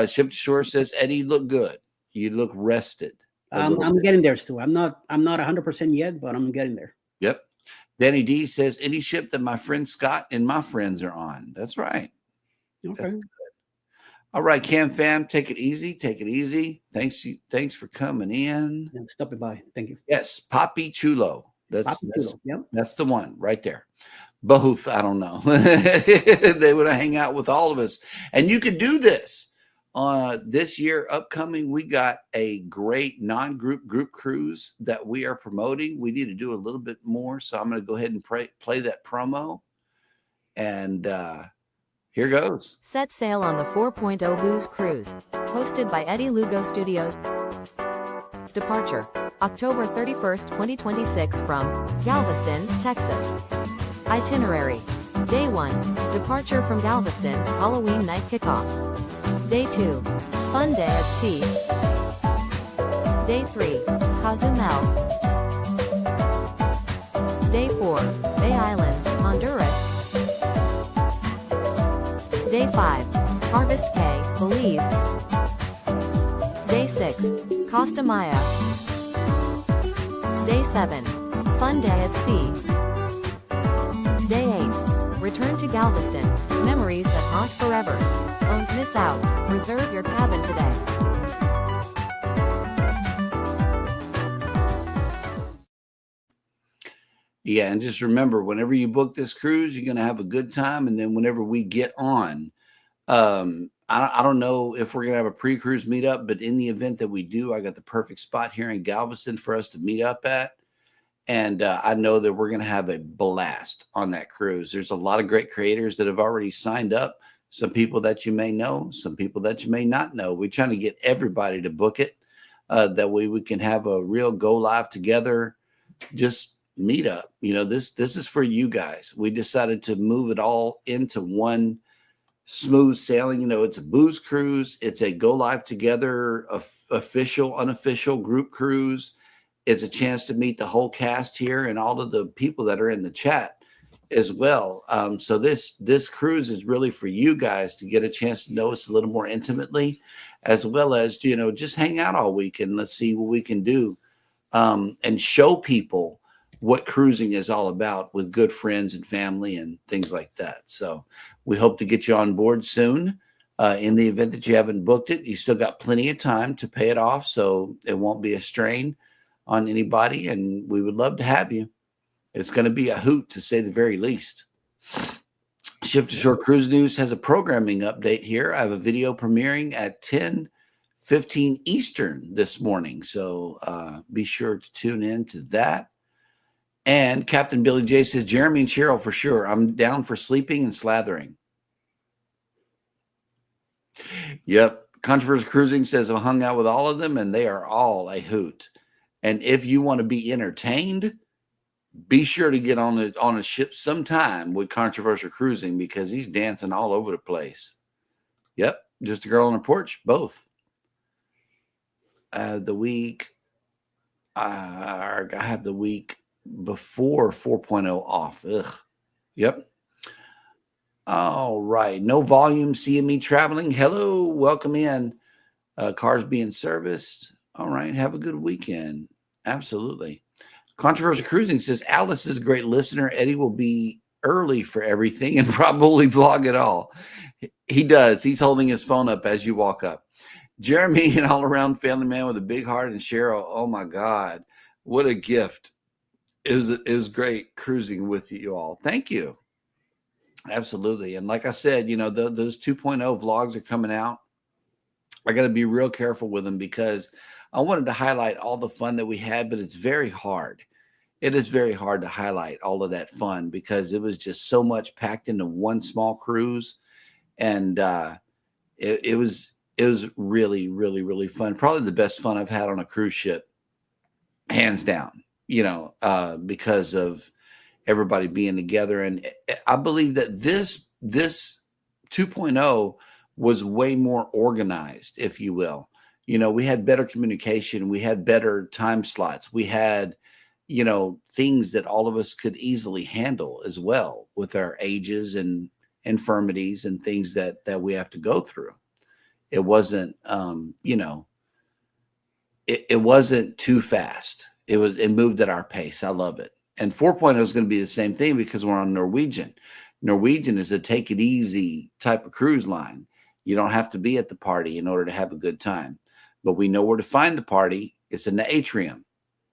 Ship to Shore says, Eddie, you look good. You look rested. I'm getting there, Stu. I'm not 100% yet, but I'm getting there. Yep. Danny D says, any ship that my friend Scott and my friends are on. That's right. Okay. That's good. All right, Cam fam, take it easy. Take it easy. Thanks for coming in. Yeah, stop it by. Thank you. Yes, Poppy Chulo. That's the one right there. Both, I don't know. They would hang out with all of us. And you could do this. This year upcoming, we got a great non-group group cruise that we are promoting. We need to do a little bit more. So I'm going to go ahead and play that promo. And here goes. Set sail on the 4.0 Booze Cruise, hosted by Eddie Lugo Studios. Departure, October 31st, 2026 from Galveston, Texas. Itinerary. Day 1, departure from Galveston, Halloween night kickoff. Day 2, fun day at sea. Day 3, Cozumel. Day 4, Bay Islands, Honduras. Day 5, Harvest Cay, Belize. Day 6, Costa Maya. Day 7, fun day at sea. Day 8, return to Galveston, memories that haunt forever. Don't miss out, reserve your cabin today. Yeah, and just remember, whenever you book this cruise, you're going to have a good time. And then whenever we get on, I don't know if we're going to have a pre-cruise meetup, but in the event that we do, I got the perfect spot here in Galveston for us to meet up at. And I know that we're going to have a blast on that cruise. There's a lot of great creators that have already signed up. Some people that you may know, some people that you may not know. We're trying to get everybody to book it. That way we can have a real go live together. Just meet up. You know, this is for you guys. We decided to move it all into one smooth sailing. You know, it's a booze cruise. It's a go live together, official, unofficial group cruise. It's a chance to meet the whole cast here and all of the people that are in the chat as well. So this cruise is really for you guys to get a chance to know us a little more intimately, as well as, you know, just hang out all week and let's see what we can do and show people what cruising is all about with good friends and family and things like that. So we hope to get you on board soon. In the event that you haven't booked it, you still got plenty of time to pay it off, so it won't be a strain on anybody, and we would love to have you. It's going to be a hoot, to say the very least. Ship to Shore Cruise News has a programming update here. I have a video premiering at 10:15 Eastern this morning, so be sure to tune in to that. And Captain Billy J says, Jeremy and Sheryl for sure. I'm down for sleeping and slathering. Yep. Controversial Cruising says, I've hung out with all of them, and they are all a hoot. And if you want to be entertained, be sure to get on a ship sometime with Controversial Cruising, because he's dancing all over the place. Yep. Just a girl on a porch, both. The week, I have the week before 4.0 off. Ugh. Yep. All right. No volume, CME traveling. Hello. Welcome in. Cars being serviced. All right. Have a good weekend. Absolutely. Controversial Cruising says, Alice is a great listener. Eddie will be early for everything and probably vlog it all. He does. He's holding his phone up as you walk up. Jeremy, an all-around family man with a big heart, and Sheryl, oh my God, what a gift. It was great cruising with you all. Thank you. Absolutely. And like I said, you know, those 2.0 vlogs are coming out. I got to be real careful with them because I wanted to highlight all the fun that we had, but it's very hard. It is very hard to highlight all of that fun because it was just so much packed into one small cruise. And it was really, really, really fun. Probably the best fun I've had on a cruise ship, hands down, you know, because of everybody being together. And I believe that this 2.0 was way more organized, if you will. You know, we had better communication. We had better time slots. We had things that all of us could easily handle as well with our ages and infirmities and things that we have to go through. It wasn't, it wasn't too fast. It moved at our pace. I love it. And 4.0 is going to be the same thing because we're on Norwegian. Norwegian is a take it easy type of cruise line. You don't have to be at the party in order to have a good time, but we know where to find the party. It's in the atrium.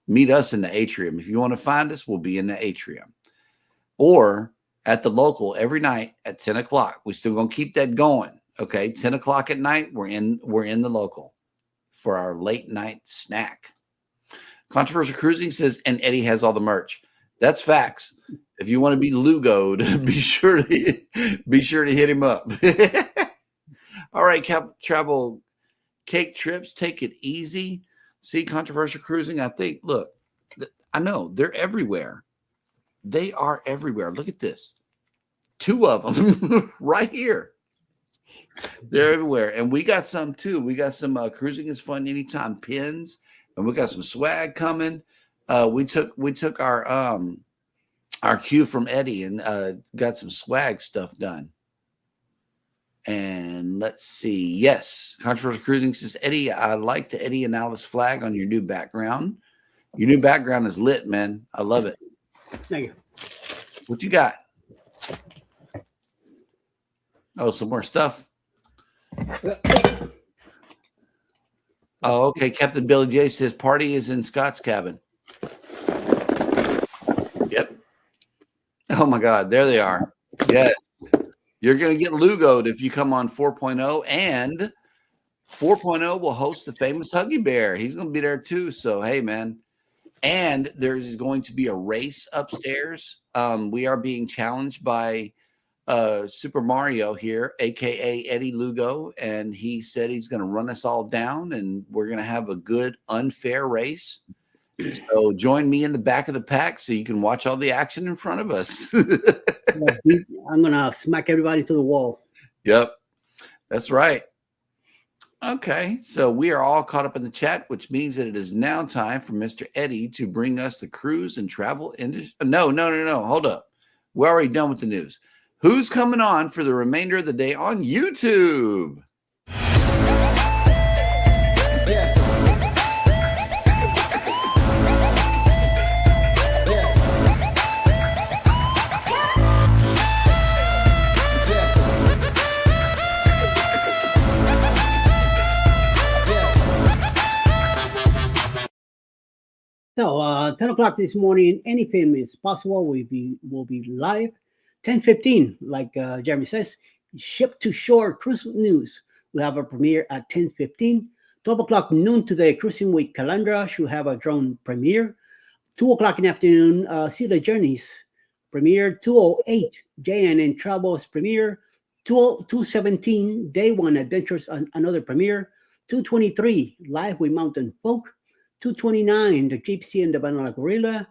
Meet us in the atrium. If you want to find us, we'll be in the atrium or at the local every night at 10 o'clock. We're still going to keep that going. Okay. 10 o'clock at night. We're in the local for our late night snack. Controversial Cruising says, and Eddie has all the merch. That's facts. If you want to be Lugo'd, be sure to hit him up. All right, travel cake trips, take it easy. See, Controversial Cruising, I think, look, I know they're everywhere. They are everywhere. Look at this. 2 of them right here. They're everywhere. And we got some too. We got some Cruising is Fun Anytime pins, and we got some swag coming. We took our cue from Eddie and got some swag stuff done. And let's see. Yes, Controversial Cruising says, Eddie, I like the Eddie and Alice flag on your new background. Your new background is lit, man. I love it. Thank you. What you got? Oh, some more stuff. Oh, okay. Captain Billy J says party is in Scott's cabin. Yep. Oh my God. There they are. Yes. You're going to get Lugo'd if you come on 4.0, and 4.0 will host the famous Huggy Bear. He's going to be there too. So, hey, man. And there's going to be a race upstairs. We are being challenged by Super Mario here, a.k.a. Eddie Lugo, and he said he's going to run us all down, and we're going to have a good, unfair race. So join me in the back of the pack so you can watch all the action in front of us. I'm going to smack everybody to the wall. Yep, that's right. Okay, so we are all caught up in the chat, which means that it is now time for Mr. Eddie to bring us the cruise and travel industry. No. Hold up. We're already done with the news. Who's coming on for the remainder of the day on YouTube? So 10 o'clock this morning, anything is possible. We'll be live. 10:15, like Jeremy says, Ship to Shore Cruise News. We have a premiere at 10:15. 12 o'clock noon today, Cruising with Calandra should have a drone premiere. 2 o'clock in the afternoon, See the Journeys premiere. 2:08, JNN Travels premiere. 2:17, Day One Adventures, another premiere. 2:23, Live with Mountain Folk. 2:29, The Gypsy and the Banana Gorilla.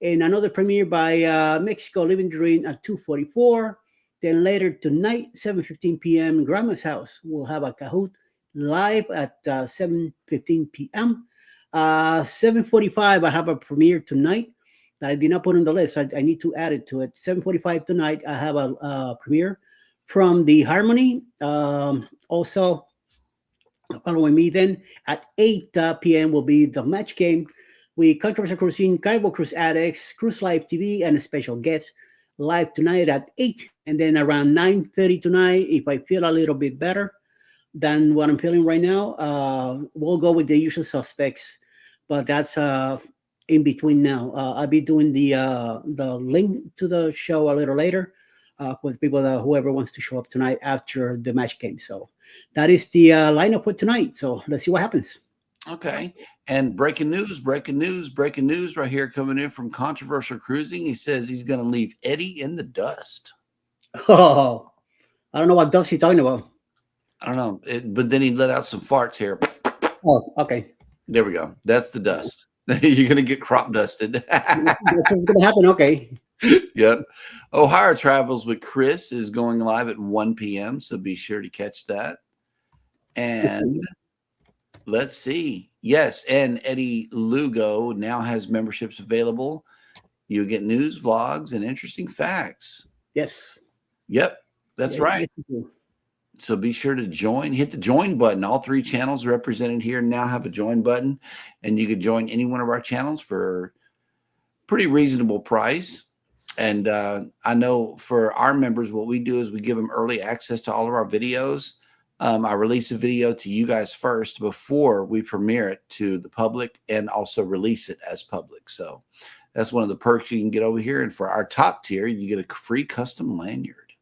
And another premiere by Mexico Living Dream at 2:44. Then later tonight, 7:15 p.m., Grandma's House. We'll have a Kahoot live at 7:15 p.m. 7:45, I have a premiere tonight that I did not put on the list. I need to add it to it. 7:45 tonight, I have a premiere from the Harmony. Also, following me then at 8 p.m. will be the match game. We Controversial Cruising, Carnival Cruise Addicts, Cruise Live TV, and a special guest live tonight at 8. And then around 9:30 tonight, if I feel a little bit better than what I'm feeling right now, we'll go with the usual suspects. But that's in between now. I'll be doing the link to the show a little later with people whoever wants to show up tonight after the match game. So that is the lineup for tonight. So let's see what happens. Okay. And breaking news right here coming in from Controversial Cruising. He says he's going to leave Eddie in the dust. Oh, I don't know what dust he's talking about. I don't know. But then he let out some farts here. Oh, okay. There we go. That's the dust. You're going to get crop dusted. That's what's going to happen. Okay. Yep. Ohio Travels with Chris is going live at 1 p.m. So be sure to catch that. And let's see. Yes, and Eddie Lugo now has memberships available. You get news, vlogs, and interesting facts. Yes. Yep, that's right. So be sure to join. Hit the join button. All 3 channels represented here now have a join button, and you can join any one of our channels for pretty reasonable price. And I know for our members, what we do is we give them early access to all of our videos. I release a video to you guys first before we premiere it to the public and also release it as public. So that's one of the perks you can get over here. And for our top tier, you get a free custom lanyard.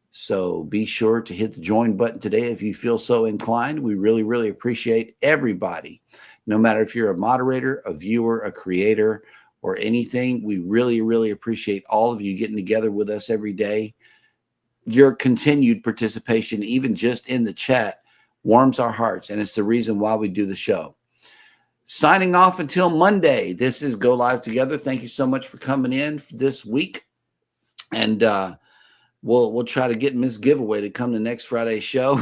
So be sure to hit the join button today if you feel so inclined. We really, really appreciate everybody. No matter if you're a moderator, a viewer, a creator, or anything, we really, really appreciate all of you getting together with us every day. Your continued participation, even just in the chat, warms our hearts, and it's the reason why we do the show. Signing off until Monday. This is Go Live Together. Thank you so much for coming in this week, and we'll try to get Miss Giveaway to come to next Friday's show,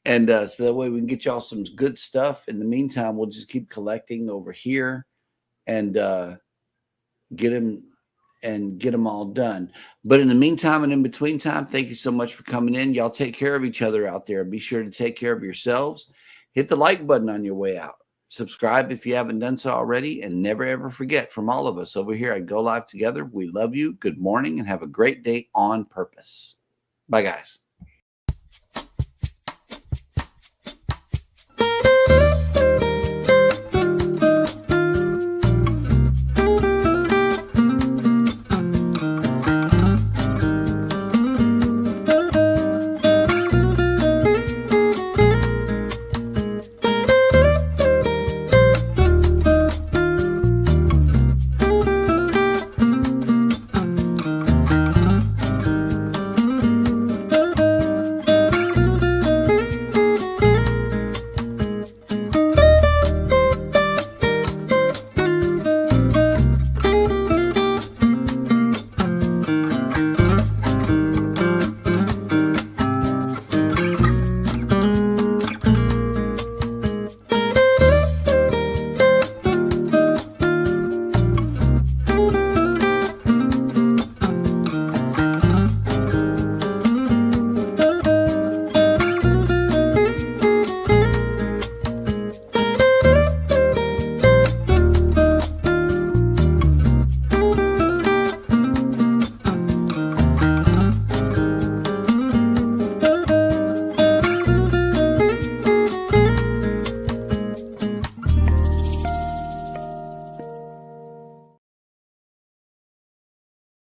and so that way we can get y'all some good stuff. In the meantime, we'll just keep collecting over here and get them all done. But in the meantime and in between time, thank you so much for coming in. Y'all take care of each other out there. Be sure to take care of yourselves. Hit the like button on your way out. Subscribe if you haven't done so already, and never ever forget, from all of us over here at Go Live Together, we love you. Good morning and have a great day on purpose. Bye, guys.